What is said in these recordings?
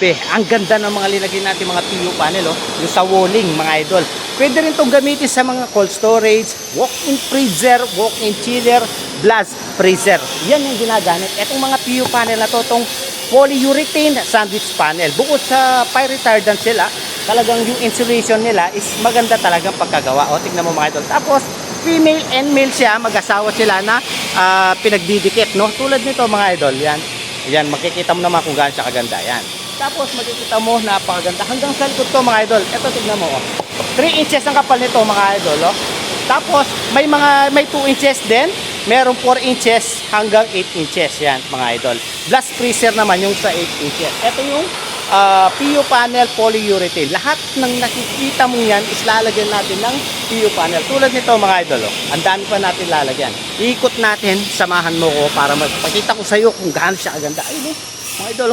Grabe, ang ganda ng mga linagay natin mga PU panel, oh. Yung sa walling, mga idol. Pwede rin itong gamitin sa mga cold storage, walk-in freezer, walk-in chiller, blast freezer. Yan yung ginagamit. Itong mga PU panel na to, itong polyurethane sandwich panel. Bukod sa fire retardant sila, talagang yung insulation nila is maganda talagang pagkagawa. O, tignan mo mga idol. Tapos, female and male siya, mag-asawa sila na pinagdidikit, no? Tulad nito mga idol, yan. Yan, makikita mo naman kung gaano siya kaganda. Yan. Tapos makikita mo, napakaganda. Hanggang sa likod to mga idol. Ito, tignan mo. Oh. 3 inches ang kapal nito mga idol. Oh. Tapos, may 2 inches din. Merong 4 inches hanggang 8 inches. Yan, mga idol. Blast freezer naman yung sa 8 inches. Ito yung PU panel polyurethane. Lahat ng nakikita mo yan is lalagyan natin ng PU panel. Tulad nito mga idol. Oh. Ang dami pa natin lalagyan. Ikot natin, samahan mo ko para magpakita ko sa iyo kung gaano siya kaganda. Ayun, mga idol.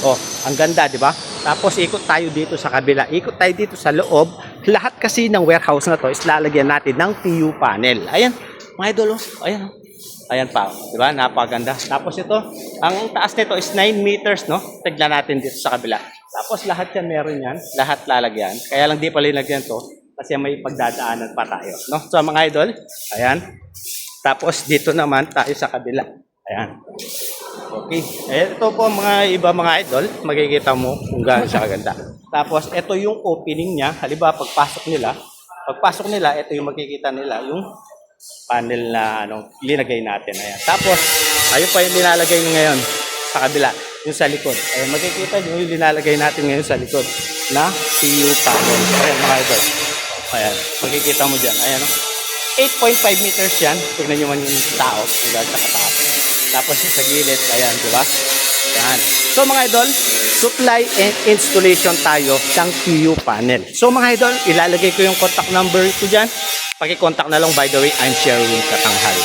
Oh, ang ganda, di ba? Tapos ikot tayo dito sa kabila. Ikot tayo dito sa loob. Lahat kasi ng warehouse na to is lalagyan natin ng PU panel. Ayan, mga idol. Oh. Ayan. Ayan pa, di ba? Napakaganda. Tapos ito, ang taas nito is 9 meters, no? Tignan natin dito sa kabila. Tapos lahat yan meron yan. Lahat lalagyan. Kaya lang di pa linagyan to kasi may pagdadaanan pa tayo, no? So mga idol, ayan. Tapos dito naman tayo sa kabila. Ayan. Okay. Ito po mga iba mga idol, makikita mo kung gaano siya kaganda. Tapos ito yung opening niya. Halimbawa pagpasok nila, ito yung makikita nila, yung panel na linagay natin. Ayan. Tapos ayun pa yung nilalagay nyo ngayon sa kabila, yung sa likod. Ayan, makikita nyo yung nilalagay natin ngayon sa likod na PU panel. Ayan mga idol. Ayan, makikita mo dyan. Ayan, 8.5 meters yan. Tignan nyo man yung tao, sa kataas. Tapos yung sa gilid, ayan, di ba? Ayan. So mga idol, supply and installation tayo ng PU panel. So mga idol, ilalagay ko yung contact number ko dyan. Paki-contact na lang, by the way, I'm Sherwin Katanghal.